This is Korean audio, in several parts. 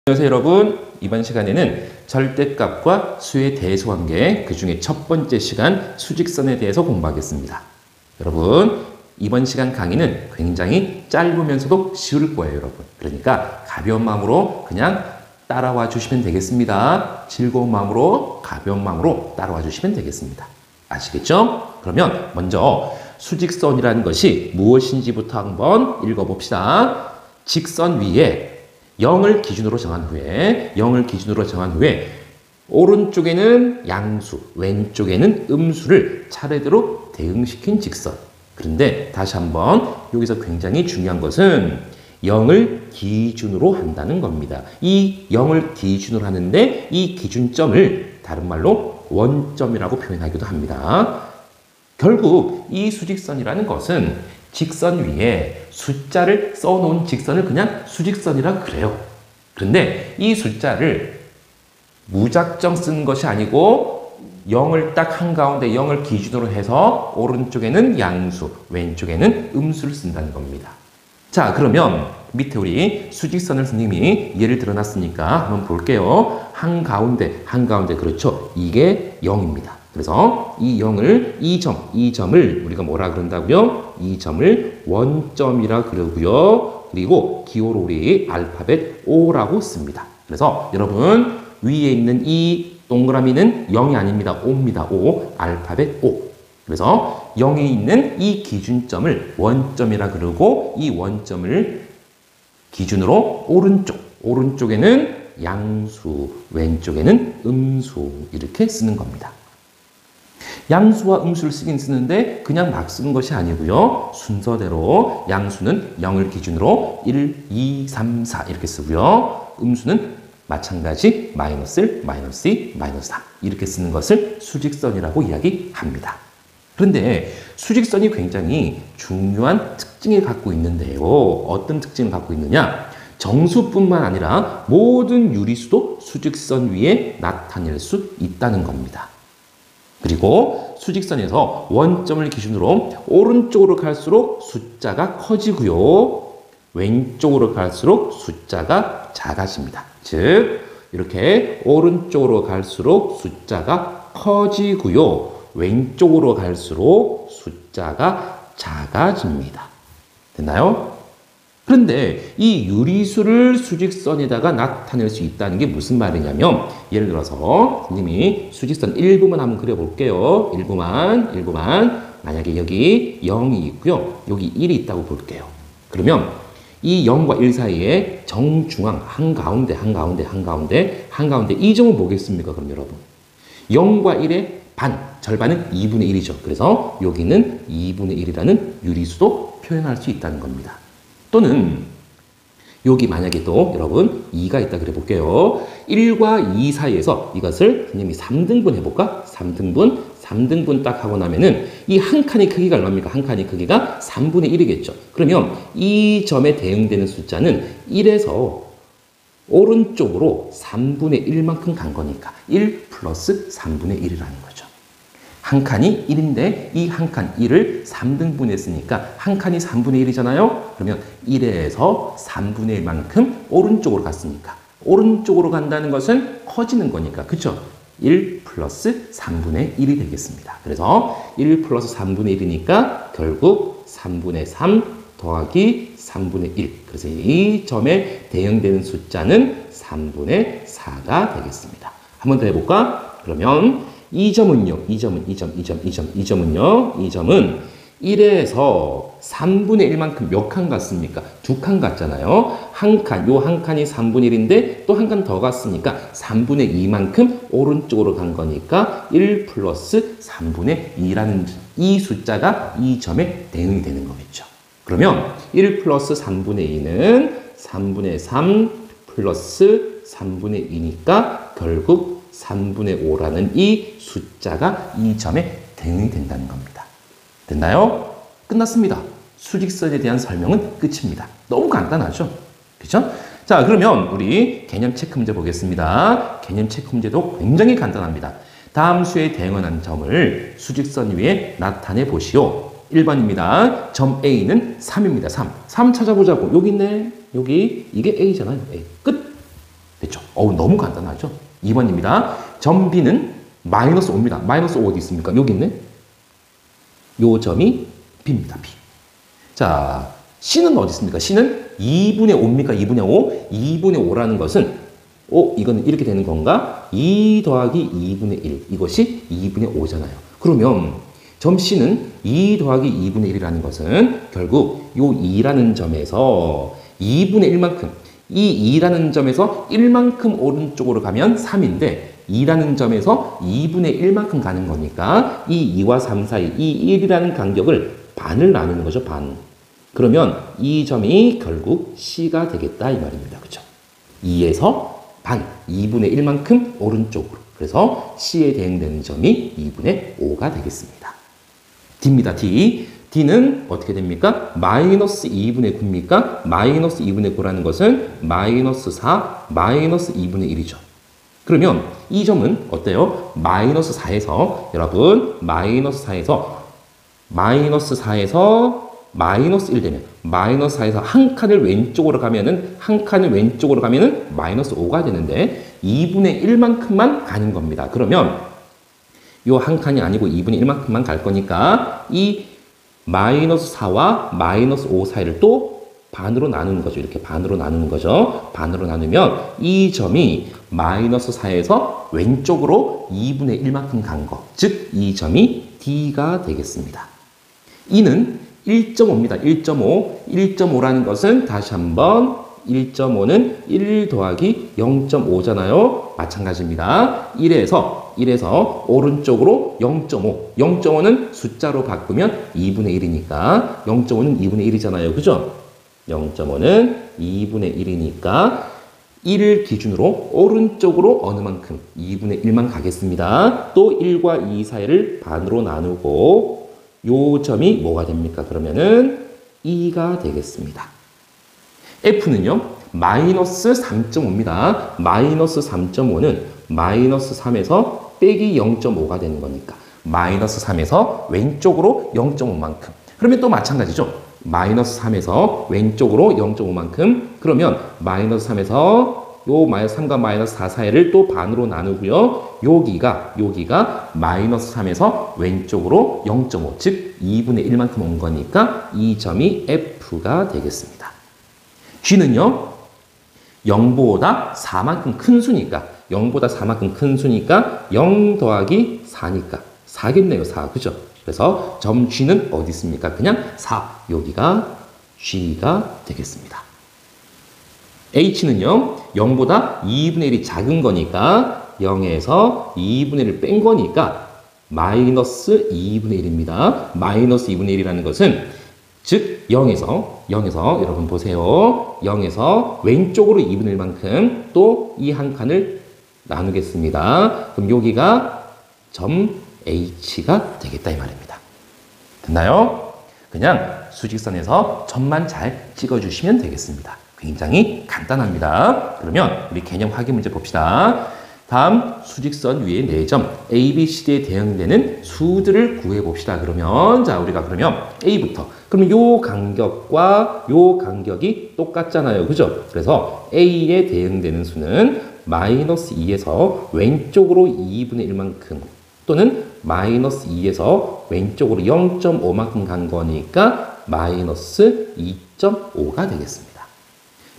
안녕하세요 여러분. 이번 시간에는 절대값과 수의 대소관계, 그 중에 첫 번째 시간 수직선에 대해서 공부하겠습니다. 여러분, 이번 시간 강의는 굉장히 짧으면서도 쉬울 거예요 여러분. 그러니까 가벼운 마음으로 그냥 따라와 주시면 되겠습니다. 즐거운 마음으로, 가벼운 마음으로 따라와 주시면 되겠습니다. 아시겠죠? 그러면 먼저 수직선이라는 것이 무엇인지부터 한번 읽어봅시다. 직선 위에 0을 기준으로 정한 후에 오른쪽에는 양수, 왼쪽에는 음수를 차례대로 대응시킨 직선. 그런데 다시 한번 여기서 굉장히 중요한 것은 0을 기준으로 한다는 겁니다. 이 0을 기준으로 하는데 이 기준점을 다른 말로 원점이라고 표현하기도 합니다. 결국 이 수직선이라는 것은 직선 위에 숫자를 써놓은 직선을 그냥 수직선이라 그래요. 그런데 이 숫자를 무작정 쓴 것이 아니고 0을 딱 한가운데 0을 기준으로 해서 오른쪽에는 양수, 왼쪽에는 음수를 쓴다는 겁니다. 자, 그러면 밑에 우리 수직선을 선생님이 예를 들어놨으니까 한번 볼게요. 한가운데, 그렇죠? 이게 0입니다. 그래서 이 0을, 이 점을 우리가 뭐라 그런다고요? 이 점을 원점이라 그러고요. 그리고 기호로 우리 알파벳 O라고 씁니다. 그래서 여러분 위에 있는 이 동그라미는 0이 아닙니다. O입니다. O, 알파벳 O. 그래서 0에 있는 이 기준점을 원점이라 그러고 이 원점을 기준으로 오른쪽에는 양수, 왼쪽에는 음수 이렇게 쓰는 겁니다. 양수와 음수를 쓰긴 쓰는데 그냥 막 쓰는 것이 아니고요. 순서대로 양수는 0을 기준으로 1, 2, 3, 4 이렇게 쓰고요. 음수는 마찬가지 마이너스 1, 마이너스 2, 마이너스 3 이렇게 쓰는 것을 수직선이라고 이야기합니다. 그런데 수직선이 굉장히 중요한 특징을 갖고 있는데요. 어떤 특징을 갖고 있느냐? 정수뿐만 아니라 모든 유리수도 수직선 위에 나타낼 수 있다는 겁니다. 그리고 수직선에서 원점을 기준으로 오른쪽으로 갈수록 숫자가 커지고요. 왼쪽으로 갈수록 숫자가 작아집니다. 즉 이렇게 오른쪽으로 갈수록 숫자가 커지고요. 왼쪽으로 갈수록 숫자가 작아집니다. 됐나요? 그런데 이 유리수를 수직선에다가 나타낼 수 있다는 게 무슨 말이냐면 예를 들어서 선생님이 수직선 1부만 한번 그려볼게요. 1부만 만약에 여기 0이 있고요. 여기 1이 있다고 볼게요. 그러면 이 0과 1 사이에 정중앙 한가운데 이 점은 뭐겠습니까? 그럼 여러분 0과 1의 절반은 2분의 1이죠. 그래서 여기는 2분의 1이라는 유리수도 표현할 수 있다는 겁니다. 또는 여기 만약에 또 여러분 2가 있다 그래 볼게요. 1과 2 사이에서 이것을 선생님이 3등분 해볼까? 3등분 딱 하고 나면은 이 한 칸의 크기가 얼마입니까? 한 칸의 크기가 3분의 1이겠죠. 그러면 이 점에 대응되는 숫자는 1에서 오른쪽으로 3분의 1만큼 간 거니까 1 플러스 3분의 1이라는 거죠. 한 칸이 1인데 이 한 칸 1을 3등분 했으니까 한 칸이 3분의 1이잖아요. 그러면 1에서 3분의 1만큼 오른쪽으로 갔으니까 오른쪽으로 간다는 것은 커지는 거니까 그쵸? 1 플러스 3분의 1이 되겠습니다. 그래서 1 플러스 3분의 1이니까 결국 3분의 3 더하기 3분의 1. 그래서 이 점에 대응되는 숫자는 3분의 4가 되겠습니다. 한 번 더 해볼까? 그러면 이 점은 1에서 3분의 1만큼 몇 칸 갔습니까? 2칸 갔잖아요. 한 칸이 3분의 1인데 또 한 칸 더 갔으니까 3분의 2만큼 오른쪽으로 간 거니까 1 플러스 3분의 2라는 이 숫자가 이 점에 대응이 되는 거겠죠. 그러면 1 플러스 3분의 2는 3분의 3 플러스 3분의 2니까 결국 3분의 5라는 이 숫자가 이 점에 대응이 된다는 겁니다. 됐나요? 끝났습니다. 수직선에 대한 설명은 끝입니다. 너무 간단하죠? 그렇죠? 자, 그러면 우리 개념 체크 문제 보겠습니다. 개념 체크 문제도 굉장히 간단합니다. 다음 수에 대응하는 점을 수직선 위에 나타내 보시오. 1번입니다. 점 A는 3입니다. 3 찾아보자고. 여기 있네. 여기. 이게 A잖아요. A. 끝. 너무 간단하죠? 2번입니다. 점 B는 마이너스 5입니다. 마이너스 5 어디 있습니까? 여기 있네. 요 점이 B입니다. B. 자, C는 어디 있습니까? C는 2분의 5입니까? 2분의 5? 2분의 5라는 것은 이거는 이렇게 되는 건가? 2 더하기 2분의 1. 이것이 2분의 5잖아요. 그러면 점 C는 2 더하기 2분의 1이라는 것은 결국 요 2라는 점에서 2분의 1만큼, 이 2라는 점에서 1만큼 오른쪽으로 가면 3인데 2라는 점에서 2분의 1만큼 가는 거니까 이 2와 3 사이 이 1이라는 간격을 반을 나누는 거죠. 반. 그러면 이 점이 결국 C가 되겠다 이 말입니다. 그렇죠? 2에서 반, 2분의 1만큼 오른쪽으로. 그래서 C에 대응되는 점이 2분의 5가 되겠습니다. D입니다. D. D는 어떻게 됩니까? 마이너스 2분의 9입니까? 마이너스 2분의 9라는 것은 마이너스 4, 마이너스 2분의 1이죠. 그러면 이 점은 어때요? 마이너스 4에서 여러분 마이너스 4에서 마이너스 1 되면 마이너스 4에서 한 칸을 왼쪽으로 가면은 마이너스 5가 되는데 2분의 1만큼만 가는 겁니다. 그러면 요 한 칸이 아니고 2분의 1만큼만 갈 거니까 이 마이너스 4와 마이너스 5 사이를 또 반으로 나누는 거죠. 이렇게 반으로 나누는 거죠. 반으로 나누면 이 점이 마이너스 4에서 왼쪽으로 2분의 1만큼 간 거. 즉, 이 점이 D가 되겠습니다. E는 1.5입니다. 1.5. 1.5라는 것은 다시 한번 1.5는 1 더하기 0.5잖아요. 마찬가지입니다. 1에서 오른쪽으로 0.5. 0.5는 숫자로 바꾸면 2분의 1이니까 0.5는 2분의 1이잖아요. 그죠? 0.5는 2분의 1이니까 1을 기준으로 오른쪽으로 어느 만큼 2분의 1만 가겠습니다. 또 1과 2 사이를 반으로 나누고 요 점이 뭐가 됩니까? 그러면은 2가 되겠습니다. F는요, 마이너스 3.5입니다. 마이너스 3.5는 마이너스 3에서 빼기 0.5가 되는 거니까 마이너스 3에서 왼쪽으로 0.5만큼. 그러면 또 마찬가지죠. 마이너스 3에서 왼쪽으로 0.5만큼. 그러면 마이너스 3에서 요 마이너스 3과 마이너스 4 사이를 또 반으로 나누고요. 여기가 마이너스 3에서 왼쪽으로 0.5, 즉 2분의 1만큼 온 거니까 이 점이 F가 되겠습니다. G는요, 0보다 4만큼 큰 수니까 0 더하기 4니까 4겠네요. 4. 그죠? 그래서 점 G는 어디 있습니까? 그냥 4. 여기가 G가 되겠습니다. H는요, 0보다 2분의 1이 작은 거니까 0에서 2분의 1을 뺀 거니까 마이너스 2분의 1입니다. 마이너스 2분의 1이라는 것은 즉 0에서 여러분 보세요. 0에서 왼쪽으로 2분의 1만큼 또 이 한 칸을 나누겠습니다. 그럼 여기가 점 H가 되겠다 이 말입니다. 됐나요? 그냥 수직선에서 점만 잘 찍어주시면 되겠습니다. 굉장히 간단합니다. 그러면 우리 개념 확인 문제 봅시다. 다음 수직선 위에 4점 A, B, C에 대응되는 수들을 구해봅시다. 그러면 우리가 A부터 그러면 요 간격과 요 간격이 똑같잖아요. 그죠? 그래서 A에 대응되는 수는 마이너스 2에서 왼쪽으로 2분의 1만큼 또는 마이너스 2에서 왼쪽으로 0.5만큼 간 거니까 마이너스 2.5가 되겠습니다.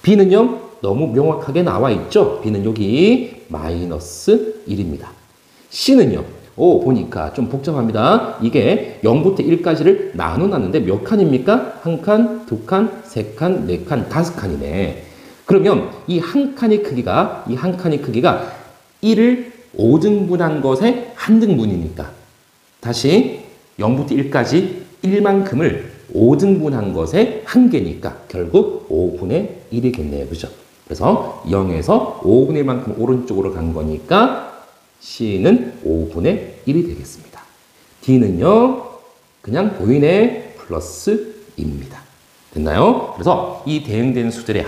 B는요, 너무 명확하게 나와 있죠? B는 여기 마이너스 1입니다. C는요, 보니까 좀 복잡합니다. 이게 0부터 1까지를 나눠놨는데 몇 칸입니까? 한 칸, 두 칸, 세 칸, 네 칸, 다섯 칸이네. 그러면 이 한 칸의 크기가 1을 5등분한 것의 한 등분이니까 다시 0부터 1까지 1만큼을 5등분한 것의 한 개니까 결국 5분의 1이겠네요. 그죠? 그래서 0에서 5분의 1만큼 오른쪽으로 간 거니까 C는 5분의 1이 되겠습니다. D는요, 그냥 보이네 플러스 2입니다. 됐나요? 그래서 이 대응되는 수들의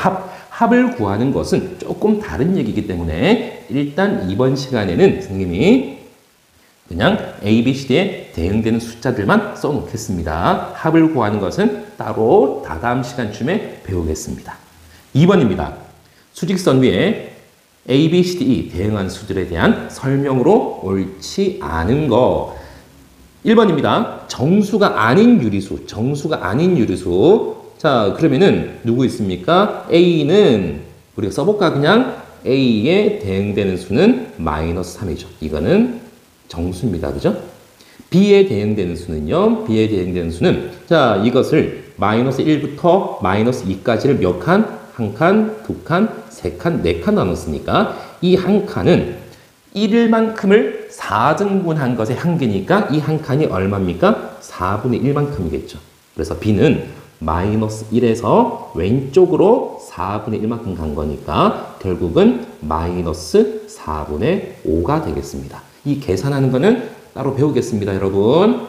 합을 구하는 것은 조금 다른 얘기이기 때문에 일단 이번 시간에는 선생님이 그냥 A, B, C에 대응되는 숫자들만 써놓겠습니다. 합을 구하는 것은 따로 다다음 시간쯤에 배우겠습니다. 2번입니다. 수직선 위에 A, B, C, D, E 대응한 수들에 대한 설명으로 옳지 않은 거. 1번입니다. 정수가 아닌 유리수. 정수가 아닌 유리수. 자, 그러면은 누구 있습니까? A는 우리가 써볼까? 그냥 A에 대응되는 수는 마이너스 3이죠. 이거는 정수입니다. 그죠? B에 대응되는 수는요. B에 대응되는 수는 자, 이것을 마이너스 1부터 마이너스 2까지를 몇 칸? 한 칸, 두 칸, 세 칸, 네 칸 나눴으니까 이 한 칸은 1만큼을 4등분한 것의 한 개니까 이 한 칸이 얼마입니까? 4분의 1만큼이겠죠. 그래서 B는 마이너스 1에서 왼쪽으로 4분의 1만큼 간 거니까 결국은 마이너스 4분의 5가 되겠습니다. 이 계산하는 거는 따로 배우겠습니다, 여러분.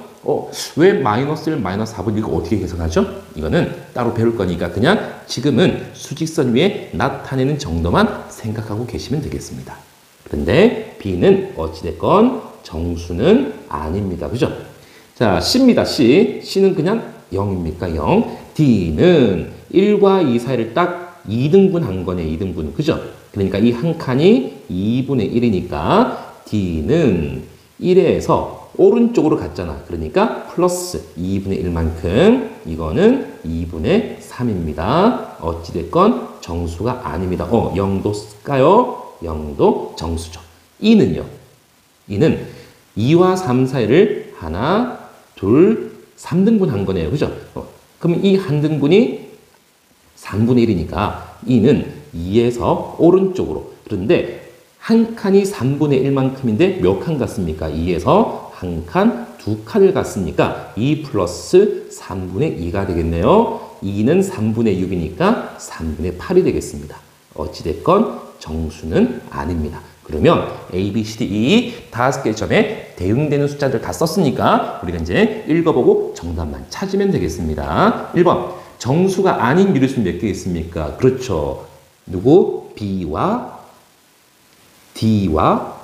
왜 마이너스 1, 마이너스 4분 이거 어떻게 계산하죠? 이거는 따로 배울 거니까 그냥 지금은 수직선 위에 나타내는 정도만 생각하고 계시면 되겠습니다. 그런데 B는 어찌됐건 정수는 아닙니다. 그죠? 자, C입니다. C. C는 그냥 0입니까? 0. D는 1과 2 사이를 딱 2등분 한 거네, 2등분. 그죠? 그러니까 이 한 칸이 2분의 1이니까 D는 1에서 오른쪽으로 갔잖아. 그러니까 플러스 2분의 1만큼 이거는 2분의 3입니다. 어찌됐건 정수가 아닙니다. 0도 쓸까요? 0도 정수죠. 2는요. 2는 2와 3 사이를 하나, 둘, 3등분 한 거네요. 그죠? 그럼 이 한 등분이 3분의 1이니까 2는 2에서 오른쪽으로. 그런데 한 칸이 3분의 1만큼인데 몇 칸 갔습니까? 2에서 한 칸, 두 칸을 갔으니까 2 플러스 3분의 2가 되겠네요. 2는 3분의 6이니까 3분의 8이 되겠습니다. 어찌됐건 정수는 아닙니다. 그러면 A, B, C, D, E 5개 점에 대응되는 숫자들 다 썼으니까 우리가 이제 읽어보고 정답만 찾으면 되겠습니다. 1번 정수가 아닌 유리수 몇 개 있습니까? 그렇죠. 누구? B와 D와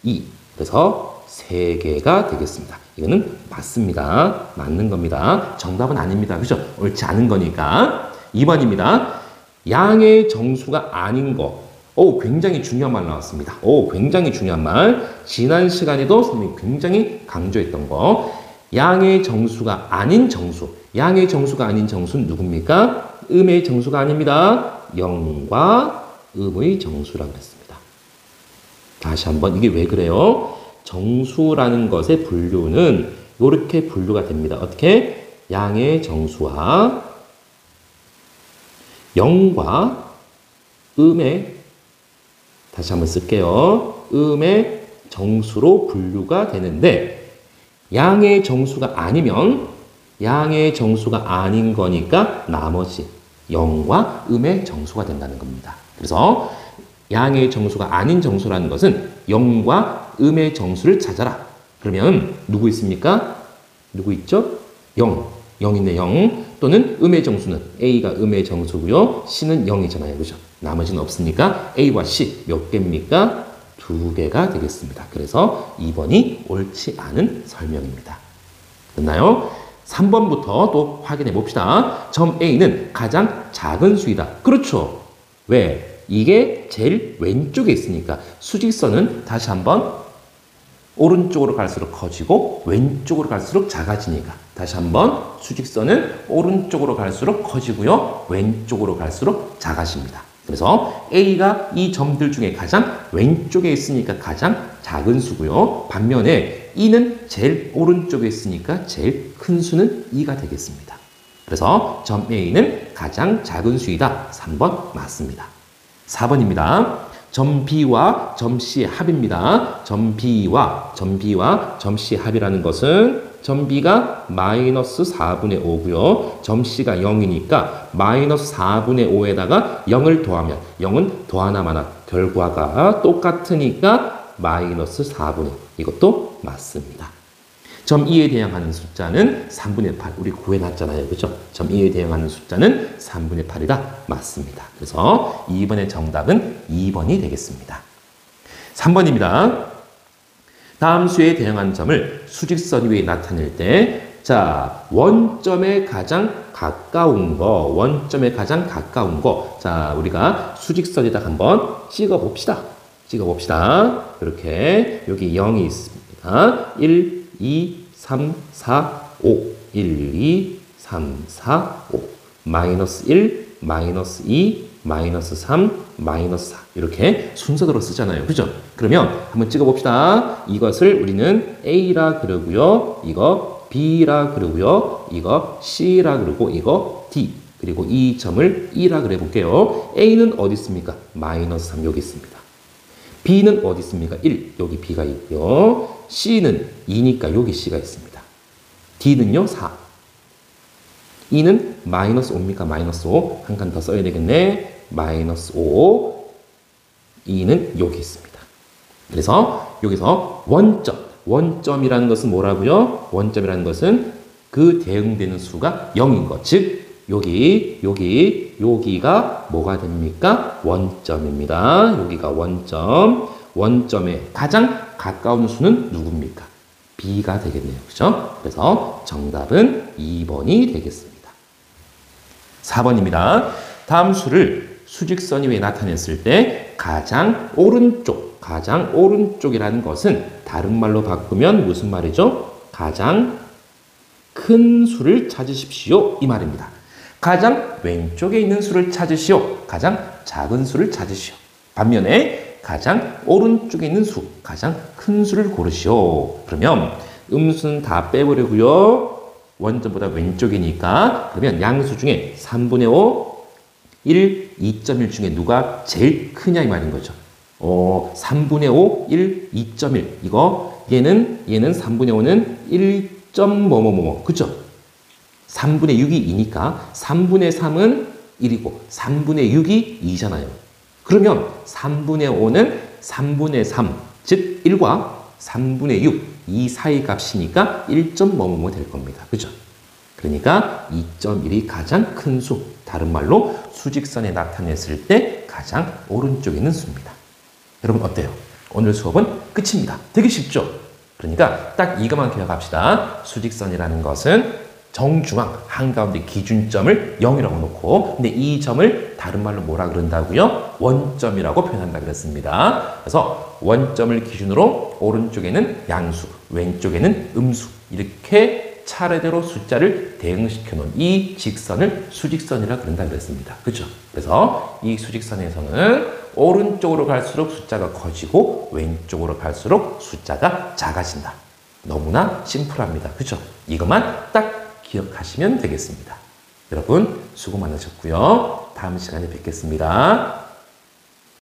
E. 그래서 3개가 되겠습니다. 이거는 맞습니다. 맞는 겁니다. 정답은 아닙니다. 그죠? 옳지 않은 거니까. 2번입니다. 양의 정수가 아닌 거. 굉장히 중요한 말 나왔습니다. 굉장히 중요한 말. 지난 시간에도 선생님이 굉장히 강조했던 거. 양의 정수가 아닌 정수. 양의 정수가 아닌 정수는 누굽니까? 음의 정수가 아닙니다. 0과 음의 정수라고 했습니다. 다시 한번 이게 왜 그래요? 정수라는 것의 분류는 이렇게 분류가 됩니다. 어떻게? 양의 정수와 0과 음의 다시 한번 쓸게요. 음의 정수로 분류가 되는데 양의 정수가 아니면 양의 정수가 아닌 거니까 나머지 0과 음의 정수가 된다는 겁니다. 그래서 양의 정수가 아닌 정수라는 것은 0과 음의 정수를 찾아라. 그러면 누구 있습니까? 누구 있죠? 0. 0 있네, 0. 또는 음의 정수는 A가 음의 정수고요. C는 0이잖아요. 그죠? 나머지는 없으니까 A와 C 몇 개입니까? 2개가 되겠습니다. 그래서 2번이 옳지 않은 설명입니다. 됐나요? 3번부터 또 확인해 봅시다. 점 A는 가장 작은 수이다. 그렇죠. 왜? 이게 제일 왼쪽에 있으니까 수직선은 다시 한번 오른쪽으로 갈수록 커지고 왼쪽으로 갈수록 작아지니까 다시 한번 수직선은 오른쪽으로 갈수록 커지고요. 왼쪽으로 갈수록 작아집니다. 그래서 A가 이 점들 중에 가장 왼쪽에 있으니까 가장 작은 수고요. 반면에 E는 제일 오른쪽에 있으니까 제일 큰 수는 2가 되겠습니다. 그래서 점 A는 가장 작은 수이다. 3번 맞습니다. 4번입니다. 점 B와 점 C의 합입니다. 점 B와 점 C의 합이라는 것은 점 B가 마이너스 4분의 5고요. 점 C가 0이니까 마이너스 4분의 5에다가 0을 더하면 0은 더하나 마나 결과가 똑같으니까 마이너스 4분의 5. 이것도 맞습니다. 점 2에 대응하는 숫자는 3분의 8. 우리 구해놨잖아요. 그죠? 점 2에 대응하는 숫자는 3분의 8이다. 맞습니다. 그래서 2번의 정답은 2번이 되겠습니다. 3번입니다. 다음 수에 대응한 점을 수직선 위에 나타낼 때 자, 원점에 가장 가까운 거. 자, 우리가 수직선에다 한번 찍어봅시다. 이렇게 여기 0이 있습니다. 1, 2, 3, 4, 5. 1, 2, 3, 4, 5. 마이너스 1, 마이너스 2, 마이너스 3, 마이너스 4. 이렇게 순서대로 쓰잖아요. 그죠? 그러면 한번 찍어봅시다. 이것을 우리는 A라 그러고요. 이거 B라 그러고요. 이거 C라 그러고 이거 D. 그리고 이 점을 E라 그래 볼게요. A는 어디 있습니까? 마이너스 3 여기 있습니다. B는 어디 있습니까? 1. 여기 B가 있고요. C는 2니까 여기 C가 있습니다. D는요? 4. E는 마이너스 5입니까? 마이너스 5. 한 칸 더 써야 되겠네. 마이너스 5. E는 여기 있습니다. 그래서 여기서 원점이라는 것은 뭐라고요? 원점이라는 것은 그 대응되는 수가 0인 것. 즉 여기가 뭐가 됩니까? 원점입니다. 여기가 원점. 원점에 가장 가까운 수는 누굽니까? B가 되겠네요. 그죠? 그래서 정답은 2번이 되겠습니다. 4번입니다. 다음 수를 수직선 위에 나타냈을 때 가장 오른쪽이라는 것은 다른 말로 바꾸면 무슨 말이죠? 가장 큰 수를 찾으십시오. 이 말입니다. 가장 왼쪽에 있는 수를 찾으시오. 가장 작은 수를 찾으시오. 반면에 가장 오른쪽에 있는 수, 가장 큰 수를 고르시오. 그러면 음수는 다 빼버리고요. 원점보다 왼쪽이니까 그러면 양수 중에 3분의 5, 1, 2.1 중에 누가 제일 크냐 이 말인 거죠. 3분의 5, 1, 2.1 이거 얘는 3분의 5는 1. 뭐뭐뭐뭐 그죠? 3분의 6이 2니까 3분의 3은 1이고 3분의 6이 2잖아요. 그러면 3분의 5는 3분의 3, 즉 1과 3분의 6, 이 사이 값이니까 1. 뭐뭐뭐 될 겁니다. 그죠? 그러니까 2.1이 가장 큰 수, 다른 말로 수직선에 나타냈을 때 가장 오른쪽에 있는 수입니다. 여러분 어때요? 오늘 수업은 끝입니다. 되게 쉽죠? 그러니까 딱 이것만 기억합시다. 수직선이라는 것은 정중앙 한가운데 기준점을 0이라고 놓고 근데 이 점을 다른 말로 뭐라 그런다고요? 원점이라고 표현한다 그랬습니다. 그래서 원점을 기준으로 오른쪽에는 양수, 왼쪽에는 음수 이렇게 차례대로 숫자를 대응시켜 놓은 이 직선을 수직선이라 그런다 그랬습니다. 그렇죠? 그래서 이 수직선에서는 오른쪽으로 갈수록 숫자가 커지고 왼쪽으로 갈수록 숫자가 작아진다. 너무나 심플합니다. 그렇죠? 이것만 딱 기억하시면 되겠습니다. 여러분 수고 많으셨고요. 다음 시간에 뵙겠습니다.